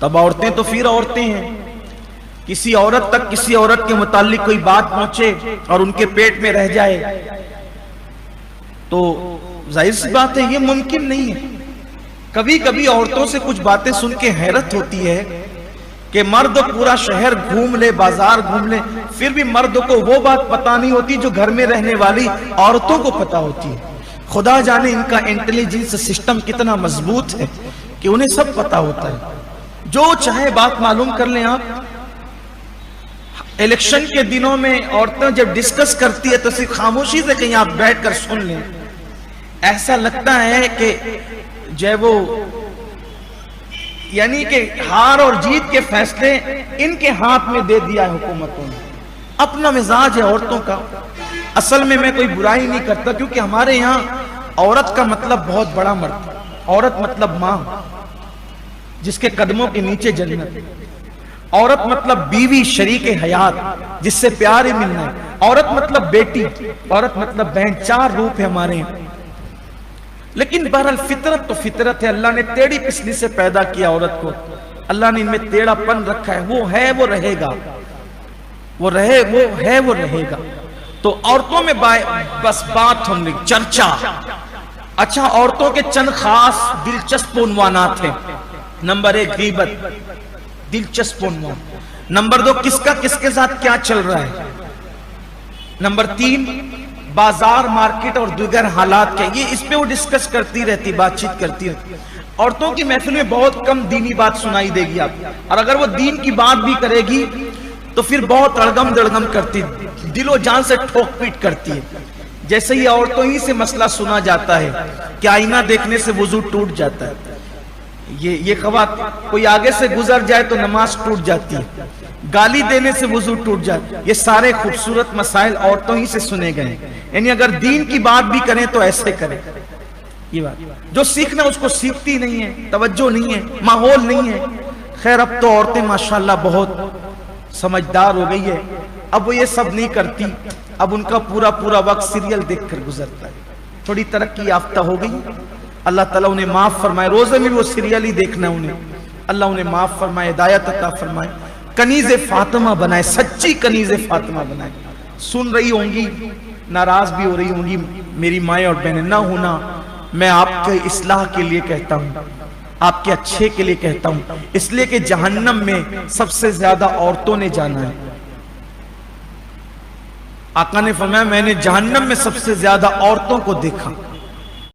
तब औरतें तो फिर औरतें हैं। किसी औरत तक किसी औरत के मुताल्लिक कोई बात पहुंचे और उनके पेट में रह जाए तो जाहिर सी बात है ये मुमकिन नहीं है। कभी कभी औरतों से कुछ बातें सुन के हैरत होती है कि मर्द पूरा शहर घूम ले, बाजार घूम ले, फिर भी मर्द को वो बात पता नहीं होती जो घर में रहने वाली औरतों को पता होती है। खुदा जाने इनका इंटेलिजेंस सिस्टम कितना मजबूत है कि उन्हें सब पता होता है। जो चाहे बात मालूम कर लें आप। इलेक्शन के दिनों में औरतें जब डिस्कस करती है तो सिर्फ खामोशी से कहीं आप बैठकर सुन लें, ऐसा लगता है कि जय वो यानी कि हार और जीत के फैसले इनके हाथ में दे दिया है हुकूमतों ने। अपना मिजाज है औरतों का। असल में मैं कोई बुराई नहीं करता, क्योंकि हमारे यहाँ औरत का मतलब बहुत बड़ा मर्द। औरत मतलब मां, जिसके कदमों के नीचे जन्नत। औरत मतलब बीवी, शरीके हयात, जिससे प्यार ही मिलना है। औरत मतलब बेटी, औरत मतलब बहन। 4 रूप है हमारे यहाँ। लेकिन बहरहाल फितरत तो फितरत है। अल्लाह ने टेढ़ी पिछली से पैदा किया औरत को। अल्लाह ने इनमें टेढ़ापन रखा है। वो है वो रहेगा, वो है वो रहेगा। तो औरतों में बस बात हमने चर्चा। अच्छा, औरतों के चंद खास दिलचस्प उन्वानात हैं। नंबर 1 गीबत, दिलचस्प उन्वान। नंबर 2 किसका किसके साथ क्या चल रहा है। नंबर 3 बाजार, मार्केट और दीगर हालात क्या, ये इस पे वो डिस्कस करती रहती, बातचीत करती रहती। औरतों की महफिल में बहुत कम दीनी बात सुनाई देगी आपको, और अगर वो दीन की बात भी करेगी तो फिर बहुत अड़गम दड़गम करती, दिलो जान से ठोक पीट करती है। जैसे ही औरतों ही से मसला सुना जाता है कि आईना देखने से वुजू टूट जाता है, ये खवात कोई आगे से गुजर जाए तो नमाज टूट जाती है, गाली देने से वुजू टूट जाए, ये सारे खूबसूरत मसाइल औरतों ही से सुने गए। यानी अगर दीन की बात भी करें तो ऐसे करें। ये बात जो सीखना उसको सीखती नहीं है, तवज्जो नहीं है, माहौल नहीं है। खैर अब तो औरतें माशाल्लाह बहुत समझदार हो गई है, अब वो ये सब नहीं करती। अब उनका पूरा पूरा वक्त सीरियल देखकर गुजरता है। थोड़ी तरक्की याफ्ता हो गई, अल्लाह ताला उन्हें माफ फरमाए। रोजे में वो सीरियल ही देखना उन्हें, अल्लाह उन्हें माफ फरमाए, हिदायत अता फरमाए, कनीज़े फातिमा बनाए, सच्ची कनीज़े फातिमा बनाए। सुन रही होंगी, नाराज भी हो रही होंगी मेरी माएँ और बहनें, ना होना, मैं आपके इस्लाह के लिए कहता हूँ, आपके अच्छे के लिए कहता हूँ। इसलिए कि जहन्नम में सबसे ज्यादा औरतों ने जाना है। आका ने फरमाया मैंने जहन्नम में सबसे ज्यादा औरतों को देखा।